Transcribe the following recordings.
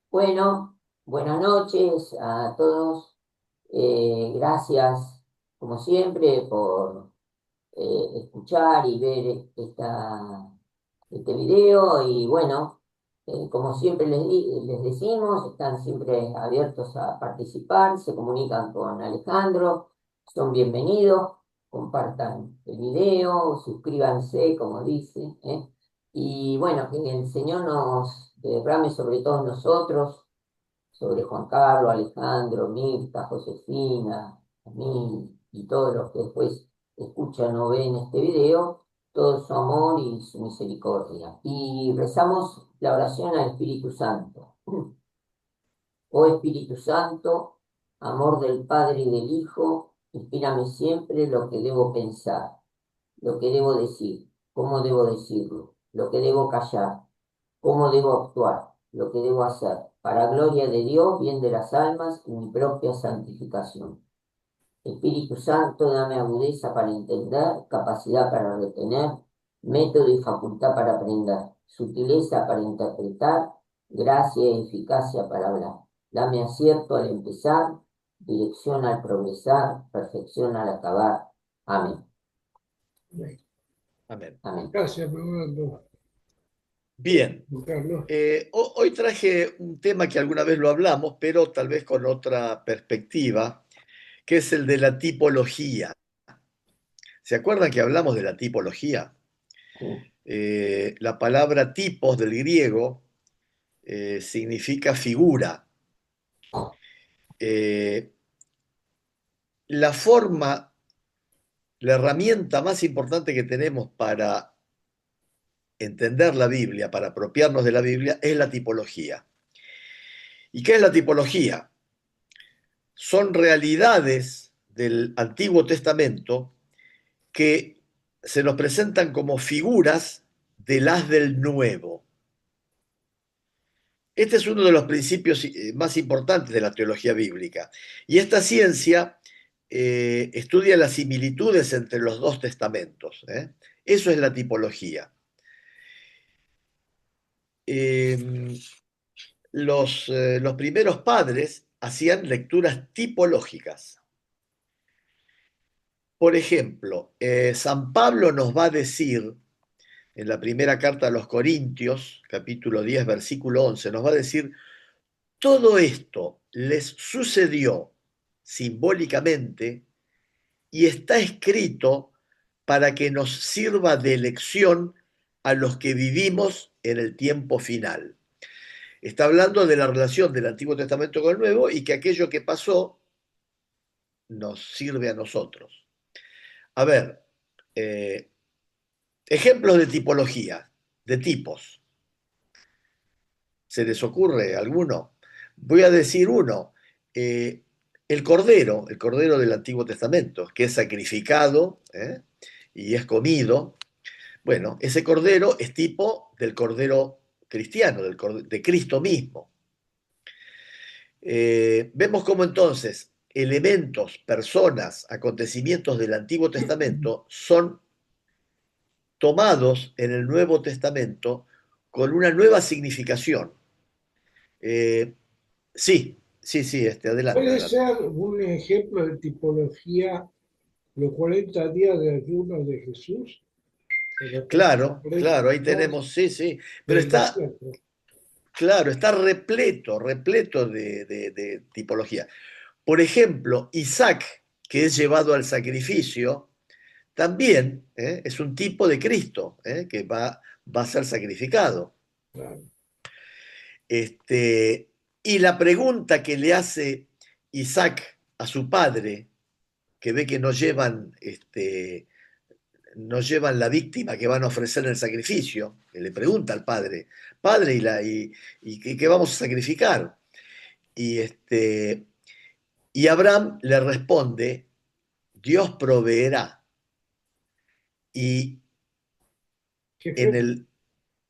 Bueno, buenas noches a todos. Gracias, como siempre, por escuchar y ver este video. Y bueno, como siempre les decimos, están siempre abiertos a participar, se comunican con Alejandro, son bienvenidos, compartan el video, suscríbanse, como dice, ¿eh? Y bueno, que el Señor nos derrame sobre todos nosotros, sobre Juan Carlos, Alejandro, Mirta, Josefina, a mí y todos los que después escuchan o ven este video, todo su amor y su misericordia. Y rezamos la oración al Espíritu Santo. Oh Espíritu Santo, amor del Padre y del Hijo, inspírame siempre lo que debo pensar, lo que debo decir, cómo debo decirlo, lo que debo callar, cómo debo actuar, lo que debo hacer, para gloria de Dios, bien de las almas y mi propia santificación. Espíritu Santo, dame agudeza para entender, capacidad para retener, método y facultad para aprender, sutileza para interpretar, gracia y eficacia para hablar. Dame acierto al empezar, dirección al progresar, perfección al acabar. Amén. Amén. Amén. Gracias, Fernando. Bien, Carlos. hoy traje un tema que alguna vez lo hablamos, pero tal vez con otra perspectiva, que es el de la tipología. ¿Se acuerdan que hablamos de la tipología? Sí. La palabra tipos del griego significa figura. Eh, la forma, la herramienta más importante que tenemos para entender la Biblia, para apropiarnos de la Biblia, es la tipología. ¿Y qué es la tipología? Son realidades del Antiguo Testamento que se nos presentan como figuras de las del Nuevo. Este es uno de los principios más importantes de la teología bíblica. Y esta ciencia estudia las similitudes entre los dos testamentos. Eso es la tipología. Eh, los primeros padres hacían lecturas tipológicas. Por ejemplo, San Pablo nos va a decir en la primera carta a los Corintios, capítulo 10, versículo 11, nos va a decir, todo esto les sucedió simbólicamente y está escrito para que nos sirva de lección a los que vivimos en el tiempo final. Está hablando de la relación del Antiguo Testamento con el Nuevo y que aquello que pasó nos sirve a nosotros. A ver, eh, ejemplos de tipología, de tipos. ¿Se les ocurre alguno? Voy a decir uno. Eh, el cordero del Antiguo Testamento, que es sacrificado y es comido. Bueno, ese cordero es tipo del cordero cristiano, de Cristo mismo. Vemos cómo entonces elementos, personas, acontecimientos del Antiguo Testamento son tomados en el Nuevo Testamento con una nueva significación. Eh, sí, adelante, ¿Puede adelante. ser un ejemplo de tipología los 40 días de ayuno de Jesús? De repente, Claro, 40 claro, ahí días tenemos, sí, pero del está, desierto. claro, está repleto de tipología. Por ejemplo, Isaac, que es llevado al sacrificio, también es un tipo de Cristo que va a ser sacrificado. Claro. Este, y la pregunta que le hace Isaac a su padre, que ve que no llevan la víctima que van a ofrecer en el sacrificio, que le pregunta al padre, padre, ¿y qué vamos a sacrificar? Y, y Abraham le responde, Dios proveerá. Y ¿Qué en fue?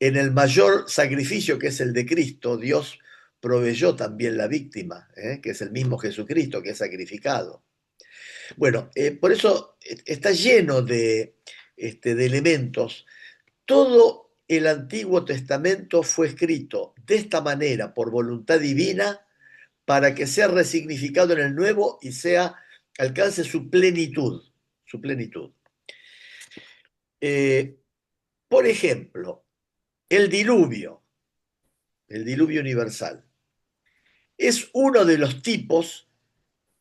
el mayor sacrificio que es el de Cristo, Dios proveyó también la víctima, que es el mismo Jesucristo que es sacrificado. Bueno, por eso está lleno de elementos. Todo el Antiguo Testamento fue escrito de esta manera por voluntad divina para que sea resignificado en el Nuevo y alcance su plenitud. Su plenitud. Por ejemplo, el diluvio universal, es uno de los tipos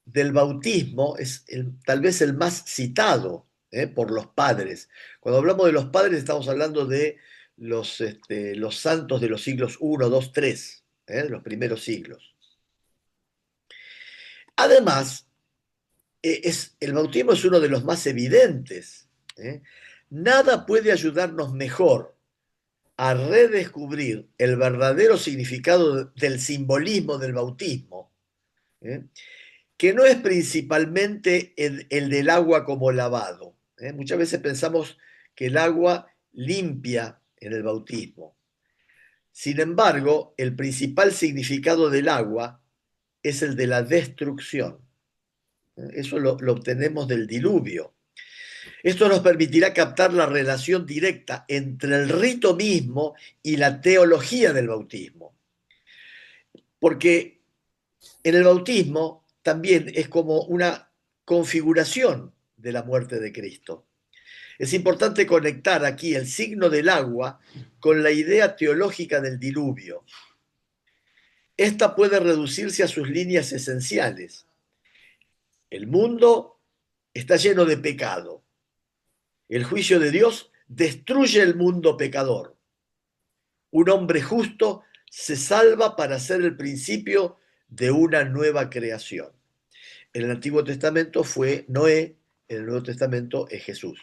del bautismo, es tal vez el más citado por los padres. Cuando hablamos de los padres estamos hablando de los santos de los siglos I, II, III, de los primeros siglos. Además, el bautismo es uno de los más evidentes. Nada puede ayudarnos mejor a redescubrir el verdadero significado del simbolismo del bautismo, que no es principalmente el del agua como lavado. Muchas veces pensamos que el agua limpia en el bautismo. Sin embargo, el principal significado del agua es el de la destrucción. Eso lo obtenemos del diluvio. Esto nos permitirá captar la relación directa entre el rito mismo y la teología del bautismo. Porque en el bautismo también es como una configuración de la muerte de Cristo. Es importante conectar aquí el signo del agua con la idea teológica del diluvio. Esta puede reducirse a sus líneas esenciales. El mundo está lleno de pecado. El juicio de Dios destruye el mundo pecador. Un hombre justo se salva para ser el principio de una nueva creación. En el Antiguo Testamento fue Noé, en el Nuevo Testamento es Jesús.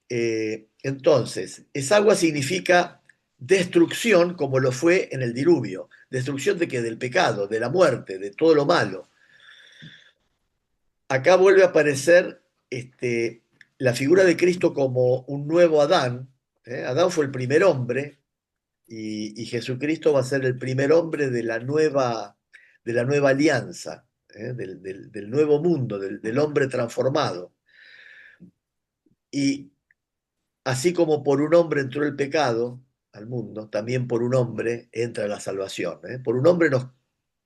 Entonces, esa agua significa destrucción como lo fue en el diluvio. ¿Destrucción de qué? Del pecado, de la muerte, de todo lo malo. Acá vuelve a aparecer la figura de Cristo como un nuevo Adán. Adán fue el primer hombre y Jesucristo va a ser el primer hombre de la nueva alianza, del nuevo mundo, del hombre transformado. Y así como por un hombre entró el pecado al mundo, también por un hombre entra la salvación. Por un hombre nos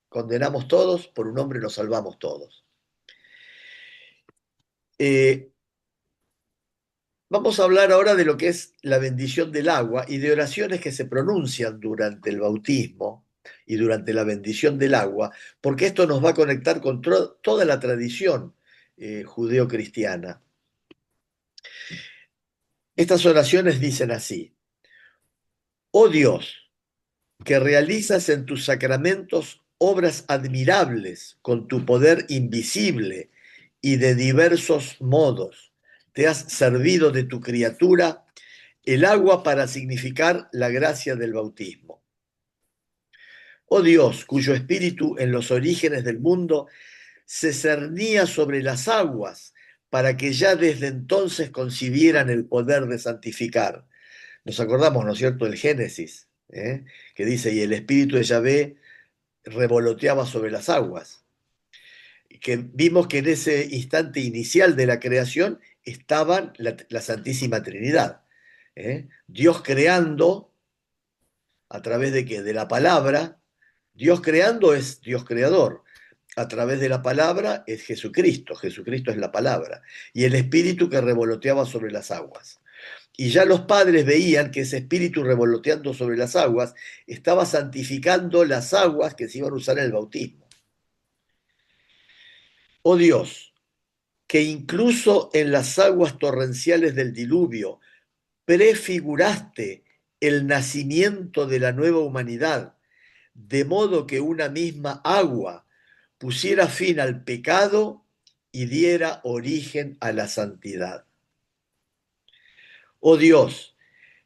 condenamos todos, por un hombre nos salvamos todos. Vamos a hablar ahora de lo que es la bendición del agua y de oraciones que se pronuncian durante el bautismo y durante la bendición del agua, porque esto nos va a conectar con toda la tradición judeo-cristiana. Estas oraciones dicen así: oh Dios, que realizas en tus sacramentos obras admirables con tu poder invisible y de diversos modos, te has servido de tu criatura el agua para significar la gracia del bautismo. Oh Dios, cuyo espíritu en los orígenes del mundo se cernía sobre las aguas para que ya desde entonces concibieran el poder de santificar. Nos acordamos, ¿no es cierto?, del Génesis, que dice, y el espíritu de Yahvé revoloteaba sobre las aguas. Que vimos que en ese instante inicial de la creación estaban la Santísima Trinidad. Dios creando, ¿a través de qué? De la palabra. Dios creando es Dios creador. A través de la palabra es Jesucristo. Jesucristo es la palabra. Y el espíritu que revoloteaba sobre las aguas. Y ya los padres veían que ese espíritu revoloteando sobre las aguas estaba santificando las aguas que se iban a usar en el bautismo. Oh Dios, que incluso en las aguas torrenciales del diluvio prefiguraste el nacimiento de la nueva humanidad, de modo que una misma agua pusiera fin al pecado y diera origen a la santidad. Oh Dios,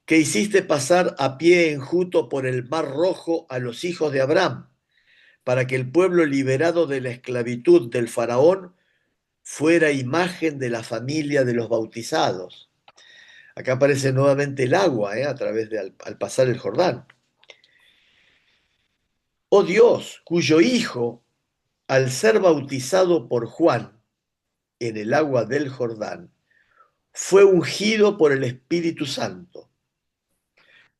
que hiciste pasar a pie enjuto por el mar rojo a los hijos de Abraham, para que el pueblo liberado de la esclavitud del faraón fuera imagen de la familia de los bautizados. Acá aparece nuevamente el agua, a través al pasar el Jordán. Oh Dios, cuyo Hijo, al ser bautizado por Juan en el agua del Jordán, fue ungido por el Espíritu Santo.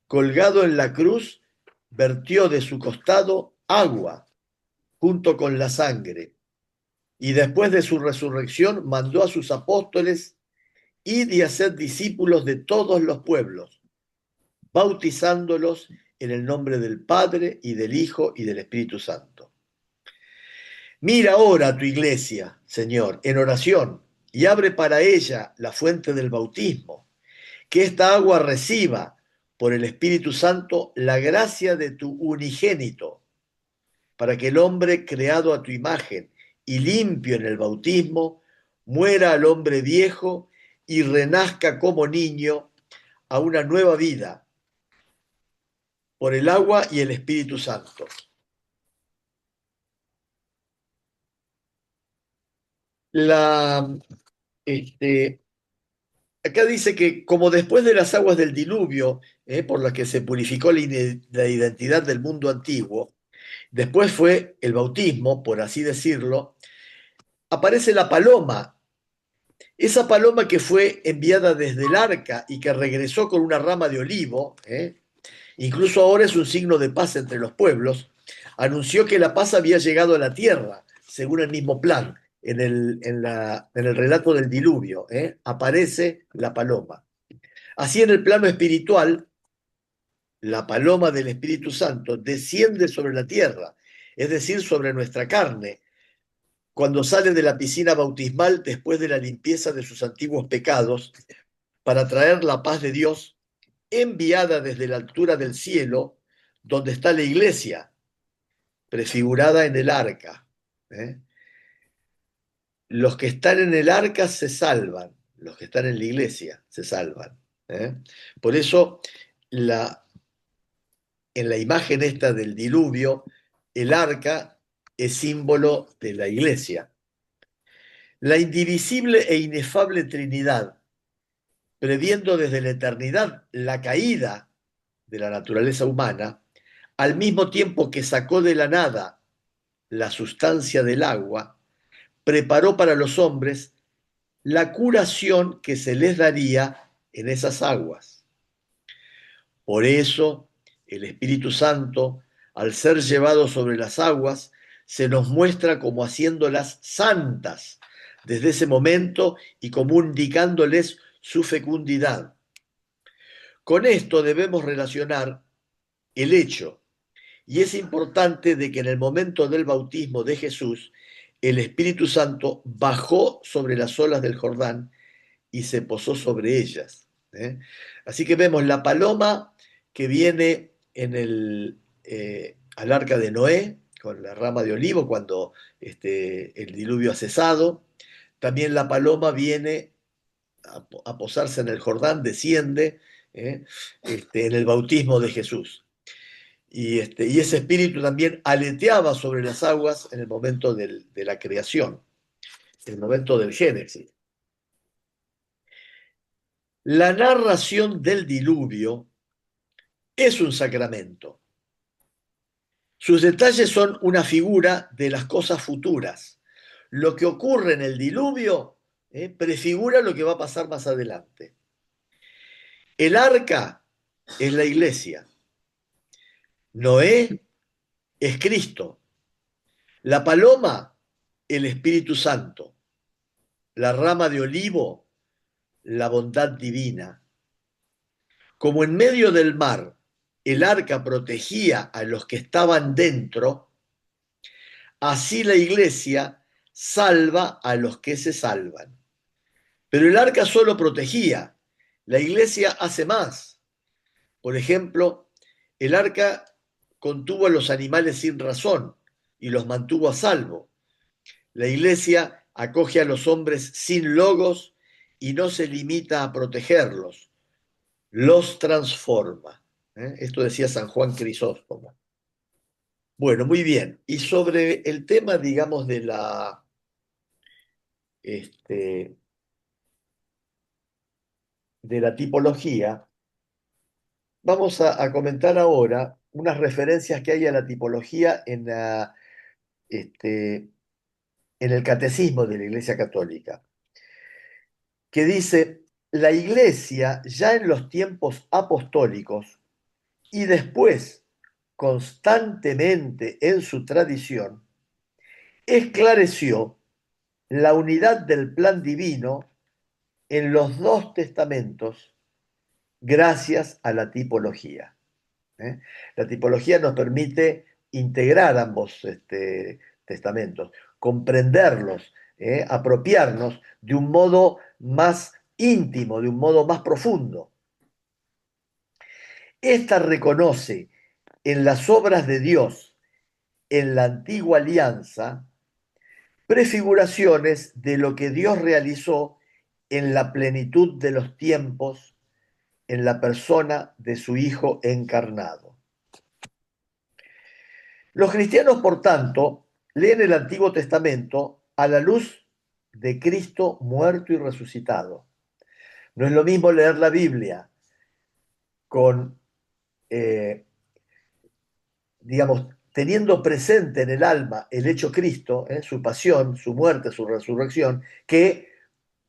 colgado en la cruz, vertió de su costado agua junto con la sangre, y después de su resurrección mandó a sus apóstoles: id y haced discípulos de todos los pueblos, bautizándolos en el nombre del Padre y del Hijo y del Espíritu Santo. Mira ahora a tu iglesia, Señor, en oración, y abre para ella la fuente del bautismo, que esta agua reciba por el Espíritu Santo la gracia de tu unigénito, para que el hombre creado a tu imagen y limpio en el bautismo muera al hombre viejo y renazca como niño a una nueva vida por el agua y el Espíritu Santo. La, este, Acá dice que como después de las aguas del diluvio, por las que se purificó la identidad del mundo antiguo, después fue el bautismo, por así decirlo, aparece la paloma, esa paloma que fue enviada desde el arca y que regresó con una rama de olivo, incluso ahora es un signo de paz entre los pueblos, anunció que la paz había llegado a la tierra, según el mismo plan. En el relato del diluvio, aparece la paloma. Así, en el plano espiritual, la paloma del Espíritu Santo desciende sobre la tierra, es decir, sobre nuestra carne, cuando sale de la piscina bautismal después de la limpieza de sus antiguos pecados, para traer la paz de Dios, enviada desde la altura del cielo, donde está la iglesia, prefigurada en el arca. ¿eh? Los que están en el arca se salvan, los que están en la iglesia se salvan. Por eso, en la imagen esta del diluvio, el arca es símbolo de la iglesia. La indivisible e inefable Trinidad, previendo desde la eternidad la caída de la naturaleza humana, al mismo tiempo que sacó de la nada la sustancia del agua, preparó para los hombres la curación que se les daría en esas aguas. Por eso, el Espíritu Santo, al ser llevado sobre las aguas, se nos muestra como haciéndolas santas desde ese momento y como indicándoles su fecundidad. Con esto debemos relacionar el hecho, y es importante, de que en el momento del bautismo de Jesús, el Espíritu Santo bajó sobre las olas del Jordán y se posó sobre ellas. Así que vemos la paloma que viene al arca de Noé, con la rama de olivo, cuando el diluvio ha cesado. También la paloma viene a posarse en el Jordán, desciende en el bautismo de Jesús. Y ese espíritu también aleteaba sobre las aguas en el momento de la creación, en el momento del Génesis. La narración del diluvio es un sacramento. Sus detalles son una figura de las cosas futuras. Lo que ocurre en el diluvio prefigura lo que va a pasar más adelante. El arca es la iglesia. Noé es Cristo. La paloma, el Espíritu Santo. La rama de olivo, la bondad divina. Como en medio del mar el arca protegía a los que estaban dentro, así la iglesia salva a los que se salvan. Pero el arca solo protegía, la iglesia hace más. Por ejemplo, el arca contuvo a los animales sin razón y los mantuvo a salvo. La iglesia acoge a los hombres sin logos y no se limita a protegerlos, los transforma. Esto decía San Juan Crisóstomo. Bueno, muy bien. Y sobre el tema, digamos, este, de la tipología, vamos a comentar ahora unas referencias que hay a la tipología este, en el Catecismo de la Iglesia Católica, que dice: la Iglesia, ya en los tiempos apostólicos, y después constantemente en su tradición, esclareció la unidad del plan divino en los dos testamentos gracias a la tipología. ¿eh? La tipología nos permite integrar ambos testamentos, comprenderlos, apropiarnos de un modo más íntimo, de un modo más profundo. Esta reconoce en las obras de Dios en la antigua alianza prefiguraciones de lo que Dios realizó en la plenitud de los tiempos en la persona de su Hijo encarnado. Los cristianos, por tanto, leen el Antiguo Testamento a la luz de Cristo muerto y resucitado. No es lo mismo leer la Biblia con, digamos, teniendo presente en el alma el hecho Cristo, su pasión, su muerte, su resurrección, que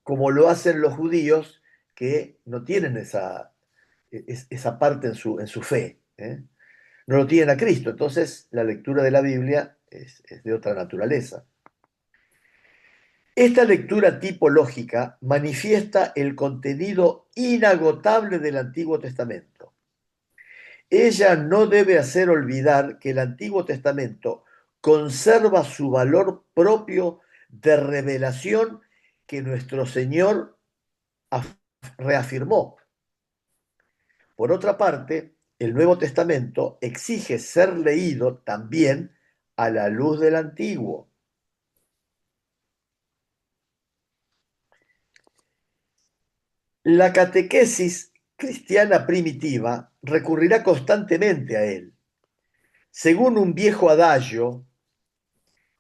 como lo hacen los judíos que no tienen esa parte en su fe. No lo tienen a Cristo. Entonces, la lectura de la Biblia es de otra naturaleza. Esta lectura tipológica manifiesta el contenido inagotable del Antiguo Testamento. Ella no debe hacer olvidar que el Antiguo Testamento conserva su valor propio de revelación que nuestro Señor reafirmó. Por otra parte, el Nuevo Testamento exige ser leído también a la luz del Antiguo. La catequesis cristiana primitiva recurrirá constantemente a él. Según un viejo adagio,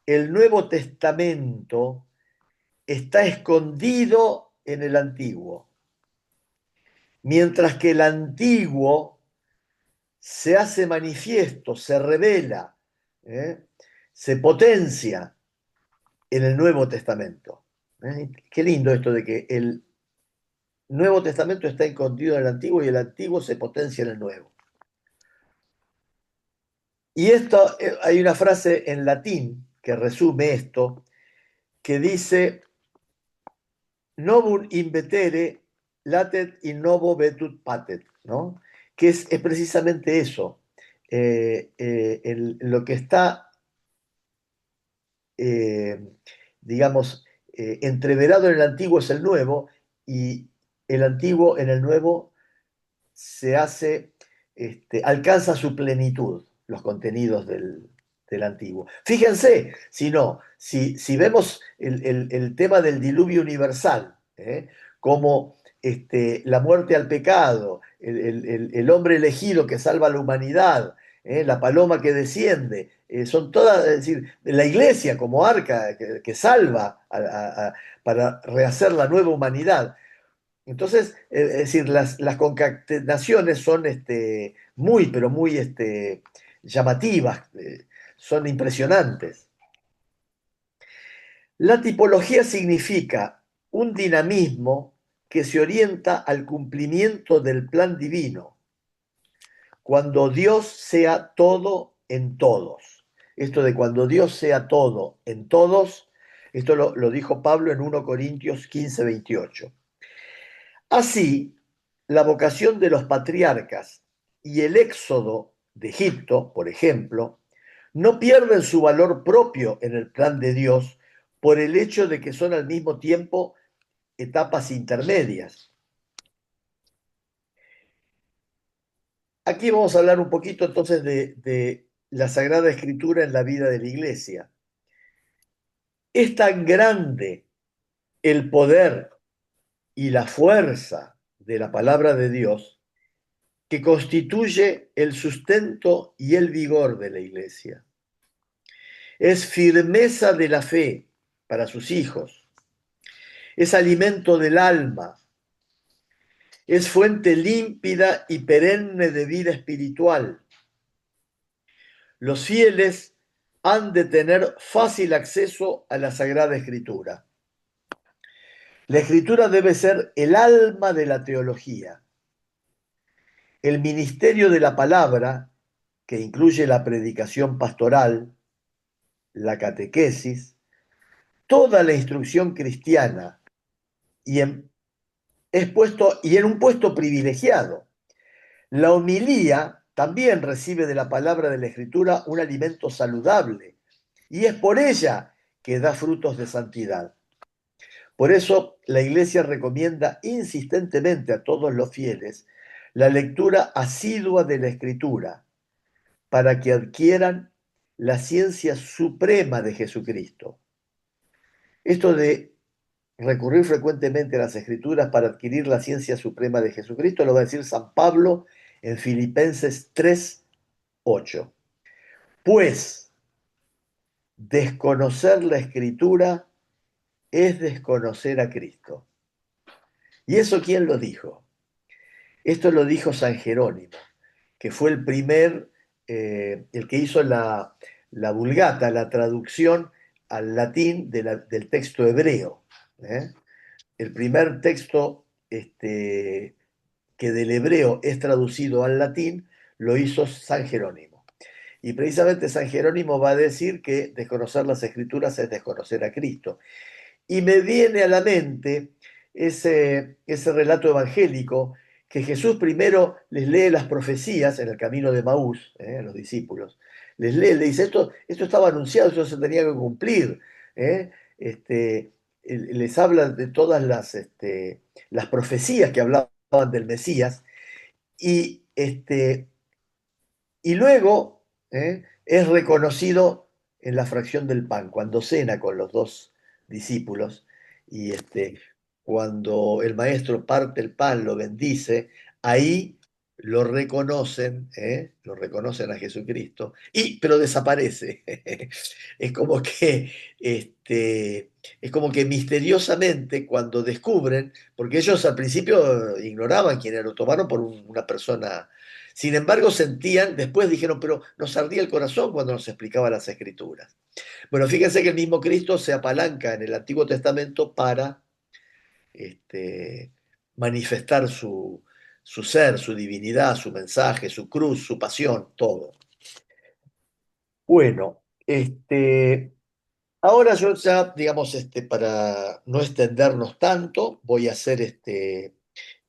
el Nuevo Testamento está escondido en el Antiguo, mientras que el Antiguo se hace manifiesto, se revela, se potencia en el Nuevo Testamento. Qué lindo esto de que el Nuevo Testamento está escondido en el Antiguo y el Antiguo se potencia en el Nuevo. Y esto, hay una frase en latín que resume esto, que dice, novum invetere latet in novo vetut patet, ¿no? Que es precisamente eso. Lo que está, digamos, entreverado en el antiguo es el nuevo, y el antiguo en el nuevo se hace, alcanza su plenitud, los contenidos del antiguo. Fíjense, si vemos el tema del diluvio universal, como la muerte al pecado, el hombre elegido que salva a la humanidad, la paloma que desciende, son todas, es decir, la iglesia como arca que salva para rehacer la nueva humanidad. Entonces, es decir, las concatenaciones son muy, pero muy llamativas, son impresionantes. La tipología significa un dinamismo que se orienta al cumplimiento del plan divino, cuando Dios sea todo en todos. Esto de cuando Dios sea todo en todos, esto lo dijo Pablo en 1 Corintios 15, 28. Así, la vocación de los patriarcas y el éxodo de Egipto, por ejemplo, no pierden su valor propio en el plan de Dios por el hecho de que son al mismo tiempo etapas intermedias. Aquí vamos a hablar un poquito entonces de la Sagrada Escritura en la vida de la Iglesia. Es tan grande el poder y la fuerza de la palabra de Dios que constituye el sustento y el vigor de la Iglesia. Es firmeza de la fe para sus hijos, es alimento del alma, es fuente límpida y perenne de vida espiritual. Los fieles han de tener fácil acceso a la Sagrada Escritura. La Escritura debe ser el alma de la teología. El ministerio de la palabra, que incluye la predicación pastoral, la catequesis, toda la instrucción cristiana y y en un puesto privilegiado. La homilía también recibe de la palabra de la Escritura un alimento saludable y es por ella que da frutos de santidad. Por eso la Iglesia recomienda insistentemente a todos los fieles la lectura asidua de la Escritura para que adquieran la ciencia suprema de Jesucristo. Esto de recurrir frecuentemente a las Escrituras para adquirir la ciencia suprema de Jesucristo lo va a decir San Pablo en Filipenses 3:8. Pues desconocer la Escritura es desconocer a Cristo. ¿Y eso quién lo dijo? Esto lo dijo San Jerónimo, que fue el que hizo la Vulgata, la traducción al latín del texto hebreo. ¿Eh? El primer texto que del hebreo es traducido al latín lo hizo San Jerónimo. Y precisamente San Jerónimo va a decir que desconocer las Escrituras es desconocer a Cristo. Y me viene a la mente ese relato evangélico que Jesús primero les lee las profecías en el camino de Maús, a los discípulos. Les lee, le dice, esto estaba anunciado, esto se tenía que cumplir. ¿eh? Les habla de todas las profecías que hablaban del Mesías. Y, y luego es reconocido en la fracción del pan, cuando cena con los dos discípulos y cuando el maestro parte el pan, lo bendice, ahí lo reconocen a Jesucristo, pero desaparece. Es como que, es como que misteriosamente cuando descubren, porque ellos al principio ignoraban quién era, lo tomaron por una persona. Sin embargo, después dijeron, pero nos ardía el corazón cuando nos explicaba las Escrituras. Bueno, fíjense que el mismo Cristo se apalanca en el Antiguo Testamento para este, manifestar su ser, su divinidad, su mensaje, su cruz, su pasión, todo. Bueno, ahora yo ya, digamos, para no extendernos tanto, voy a hacer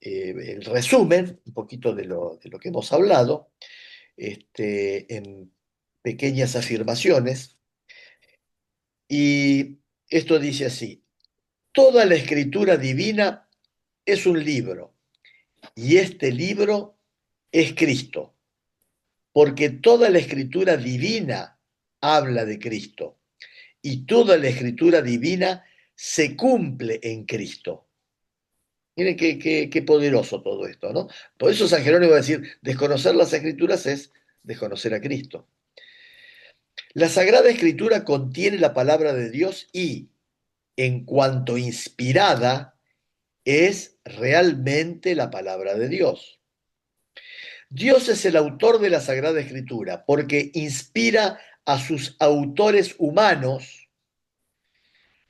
el resumen, un poquito de lo que hemos hablado. En pequeñas afirmaciones. Y esto dice así, toda la escritura divina es un libro y este libro es Cristo, porque toda la escritura divina habla de Cristo y toda la escritura divina se cumple en Cristo. Miren qué poderoso todo esto, ¿no? Por eso San Jerónimo va a decir, desconocer las escrituras es desconocer a Cristo. La Sagrada Escritura contiene la palabra de Dios y, en cuanto inspirada, es realmente la palabra de Dios. Dios es el autor de la Sagrada Escritura porque inspira a sus autores humanos,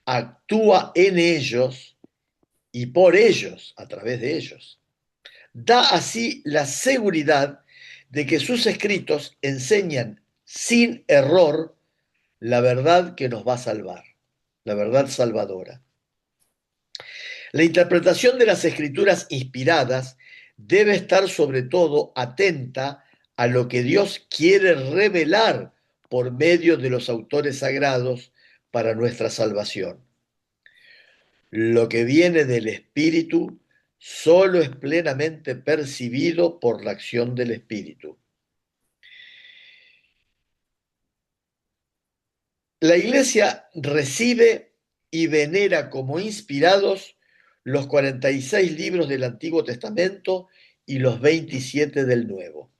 actúa en ellos y por ellos, a través de ellos. Da así la seguridad de que sus escritos enseñan sin error la verdad que nos va a salvar, la verdad salvadora. La interpretación de las escrituras inspiradas debe estar sobre todo atenta a lo que Dios quiere revelar por medio de los autores sagrados para nuestra salvación. Lo que viene del Espíritu solo es plenamente percibido por la acción del Espíritu. La Iglesia recibe y venera como inspirados los 46 libros del Antiguo Testamento y los 27 del Nuevo.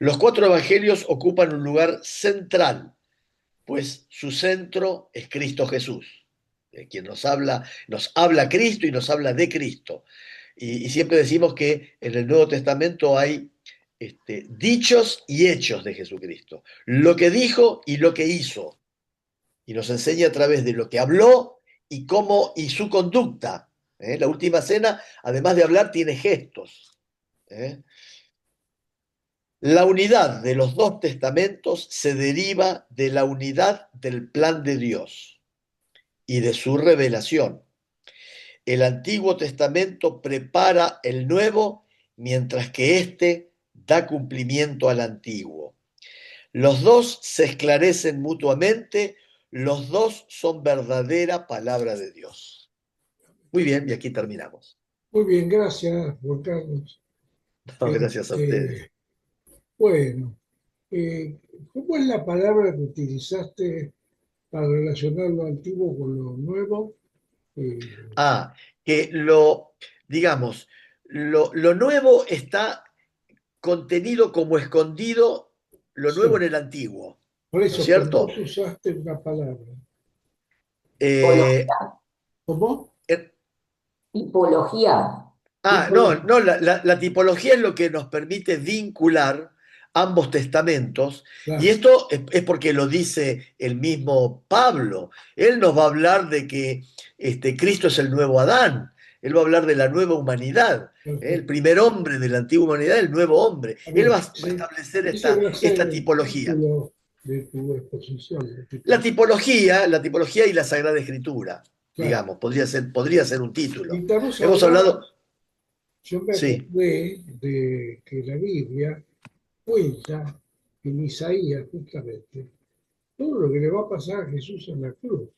Los 4 evangelios ocupan un lugar central, pues su centro es Cristo Jesús, quien nos habla Cristo y nos habla de Cristo. Y siempre decimos que en el Nuevo Testamento hay dichos y hechos de Jesucristo, lo que dijo y lo que hizo. Y nos enseña a través de lo que habló y su conducta. La última cena, además de hablar, tiene gestos. ¿eh? La unidad de los dos testamentos se deriva de la unidad del plan de Dios y de su revelación. El Antiguo Testamento prepara el Nuevo, mientras que éste da cumplimiento al Antiguo. Los dos se esclarecen mutuamente, los dos son verdadera palabra de Dios. Muy bien, y aquí terminamos. Muy bien, gracias, Juan Carlos. No, gracias a ustedes. Este, bueno, eh, ¿cómo es la palabra que utilizaste para relacionar lo antiguo con lo nuevo? Eh, Ah, que digamos, lo nuevo está contenido como escondido, lo nuevo en sí, el antiguo, por ¿no es eso, pero cierto? vos usaste una palabra. Eh, Tipología, ¿Cómo? eh, tipología, no, Tipología. no, la tipología es lo que nos permite vincular ambos testamentos, y Claro, esto es porque lo dice el mismo Pablo. Él nos va a hablar de que Cristo es el nuevo Adán, él va a hablar de la nueva humanidad, el perfecto. primer hombre de la antigua humanidad, el nuevo hombre. Está Él bien. va a establecer Ese va a ser esta el tipología. título de tu exposición. La tipología y la Sagrada Escritura, Claro. digamos, podría ser un Y título. estamos Hemos hablando, hablado, yo me sí, acordé de que la Biblia cuenta en Isaías justamente todo lo que le va a pasar a Jesús en la cruz.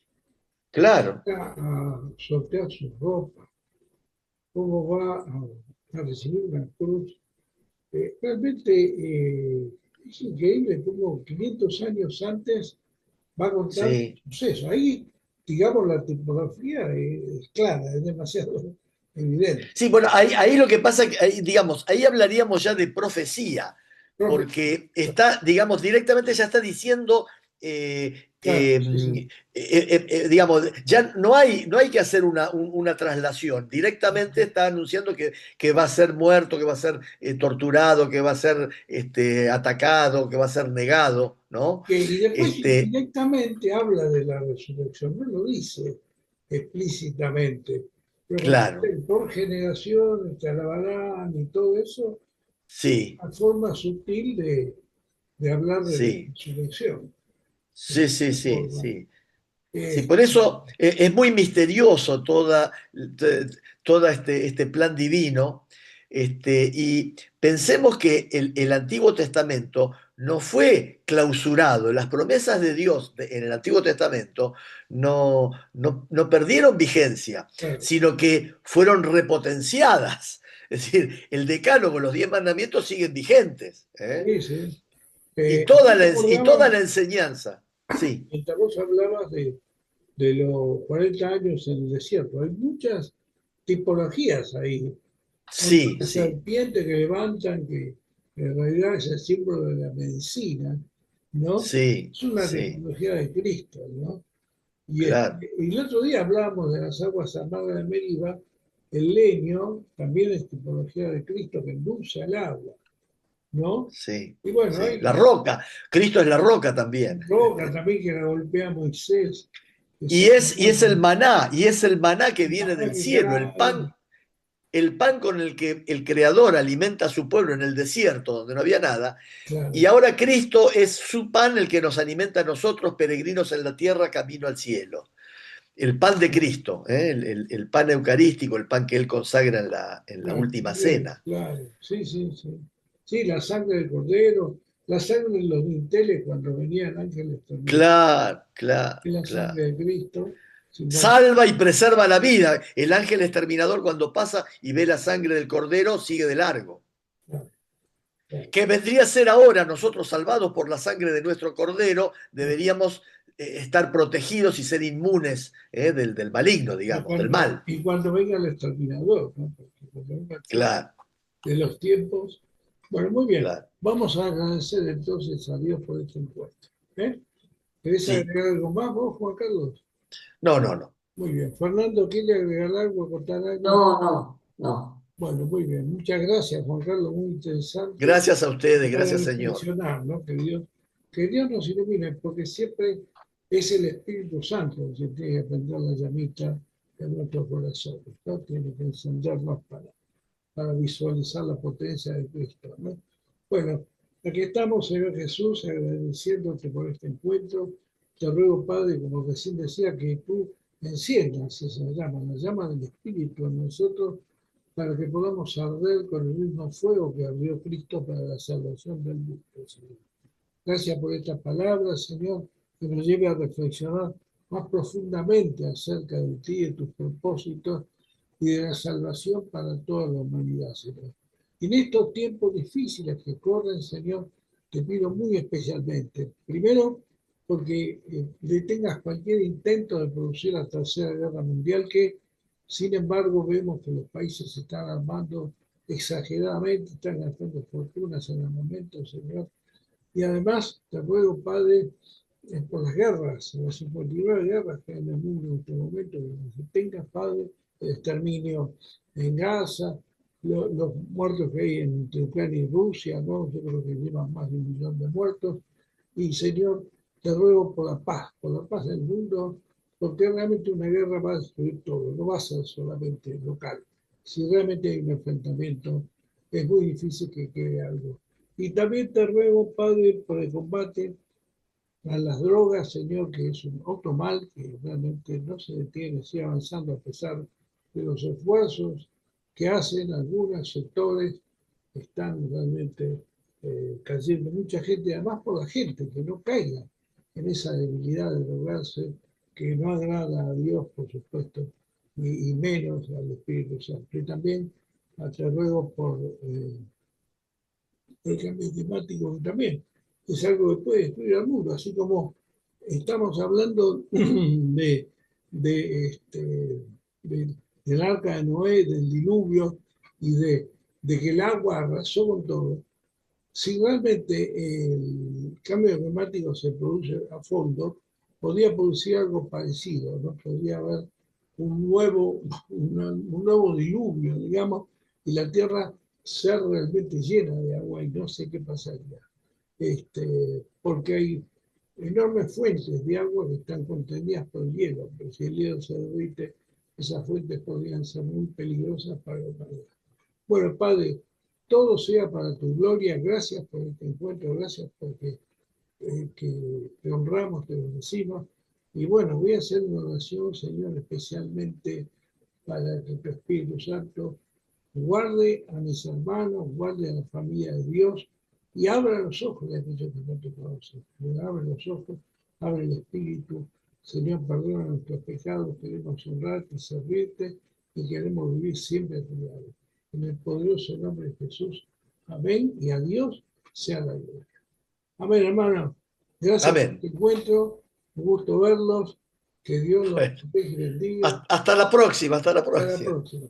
claro, A sortear su ropa, cómo va a recibir una cruz. Realmente es increíble cómo 500 años antes va a contar un sí. suceso. Ahí, digamos, la tipografía es clara, es demasiado evidente. Sí, bueno, ahí lo que pasa, digamos, ahí hablaríamos ya de profecía, Profecía, porque está, digamos, directamente ya está diciendo, claro, sí, sí. digamos, ya no hay que hacer una traslación, directamente está anunciando que va a ser muerto, que va a ser torturado, que va a ser atacado, que va a ser negado, ¿no? Y después Este, indirectamente habla de la resurrección, no lo dice explícitamente, pero cuando claro, dice, por generación te alabarán y todo eso, sí, una forma sutil de hablar de la sí, resurrección. sí, sí, sí, Forma. sí. Sí, Eh, por eso es muy misterioso todo este plan divino. Y pensemos que el Antiguo Testamento no fue clausurado. Las promesas de Dios en el Antiguo Testamento no perdieron vigencia, claro, sino que fueron repotenciadas. Es decir, el decálogo, los 10 mandamientos siguen vigentes, ¿eh? sí, sí. Toda Yo me y toda acordaba, la enseñanza. Sí, mientras vos hablabas de los 40 años en el desierto, hay muchas tipologías ahí. sí, La sí. serpiente que levantan, que en realidad es el símbolo de la medicina, ¿no? Sí, Es una sí, tipología de Cristo, ¿no? claro, Y el otro día hablábamos de las aguas amargas de Meriba, el leño también es tipología de Cristo que endulza el agua, ¿no? sí, Y bueno, sí. hay La roca, Cristo es la roca también. roca también que la golpea Moisés, que Y es el maná, y es el maná que viene para del que cielo, cae, el pan con el que el Creador alimenta a su pueblo en el desierto, donde no había nada. Y claro, ahora Cristo es su pan el que nos alimenta a nosotros, peregrinos en la tierra, camino al cielo. El pan de Cristo, ¿eh? El pan eucarístico, el pan que Él consagra en la claro, última bien, cena. claro, sí, sí, sí. Sí, la sangre del cordero, la sangre de los dinteles cuando venían ángeles también, Claro, claro, y la claro. sangre de Cristo, simbólica. Salva y preserva la vida. El ángel exterminador cuando pasa y ve la sangre del cordero sigue de largo. Claro, claro, Que vendría a ser ahora nosotros salvados por la sangre de nuestro cordero, claro. deberíamos estar protegidos y ser inmunes del maligno, digamos, del mal. Y cuando venga el exterminador, ¿no? Porque cuando venga el fin Claro, de los tiempos. Bueno, muy bien. claro. Vamos a agradecer entonces a Dios por este encuentro. ¿Eh? ¿Querés Sí. agregar algo más vos, Juan Carlos? No, no, no. Muy bien. Fernando, ¿quiere agregar algo, contar algo? no, no, no. Bueno, muy bien. Muchas gracias, Juan Carlos. Muy interesante Gracias a ustedes, para gracias Señor. reflexionar, ¿no? Que Dios nos ilumine, porque siempre es el Espíritu Santo el que tiene que prender la llamita de nuestros corazones, ¿no? Tiene que encendernos para para visualizar la potencia de Cristo, ¿no? Bueno, aquí estamos, Señor Jesús, agradeciéndote por este encuentro. Te ruego, Padre, como recién decía, que tú enciendas esa llama, la llama del Espíritu en nosotros, para que podamos arder con el mismo fuego que ardió Cristo para la salvación del mundo, Señor. Gracias por estas palabras, Señor, que nos lleve a reflexionar más profundamente acerca de ti, de tus propósitos y de la salvación para toda la humanidad, Señor. Y en estos tiempos difíciles que corren, Señor, te pido muy especialmente, primero, porque detengas cualquier intento de producir la Tercera Guerra Mundial, que sin embargo vemos que los países se están armando exageradamente, están gastando fortunas en el momento, Señor. Y además te ruego, Padre, por las guerras, las 59 guerras que hay en el mundo en este momento, que tengas, Padre, el exterminio en Gaza, los muertos que hay entre Ucrania y Rusia, ¿no? Yo creo que llevan más de 1 millón de muertos. Y Señor, te ruego por la paz del mundo, porque realmente una guerra va a destruir todo, no va a ser solamente local. Si realmente hay un enfrentamiento, es muy difícil que quede algo. Y también te ruego, Padre, por el combate a las drogas, Señor, que es un otro mal que realmente no se detiene, sigue avanzando a pesar de los esfuerzos que hacen algunos sectores, están realmente cayendo mucha gente, además por la gente, que no caiga en esa debilidad de drogarse, que no agrada a Dios, por supuesto, y menos al Espíritu Santo. Y también te ruego por el cambio climático, que también es algo que puede destruir al mundo, así como estamos hablando del arca de Noé, del diluvio y de que el agua arrasó con todo. Si realmente el cambio climático se produce a fondo, podría producir algo parecido, ¿no? Podría haber un nuevo diluvio, digamos, y la Tierra ser realmente llena de agua y no sé qué pasaría. Porque hay enormes fuentes de agua que están contenidas por el hielo, pero si el hielo se derrite, esas fuentes podrían ser muy peligrosas para la humanidad. Bueno, Padre, todo sea para tu gloria. Gracias por este encuentro, gracias porque que te honramos, te bendecimos. Y bueno, voy a hacer una oración, Señor, especialmente para que tu Espíritu Santo guarde a mis hermanos, guarde a la familia de Dios y abra los ojos de aquellos que no te conocen. Abre los ojos, abre el espíritu. Señor, perdona nuestros pecados, queremos honrarte, servirte y queremos vivir siempre a tu lado. En el poderoso nombre de Jesús. Amén. Y a Dios sea la gloria. Amén, hermano. Gracias por Amén. este encuentro. Un gusto verlos. Que Dios los bendiga. Hasta la próxima, hasta la Hasta la próxima. próxima.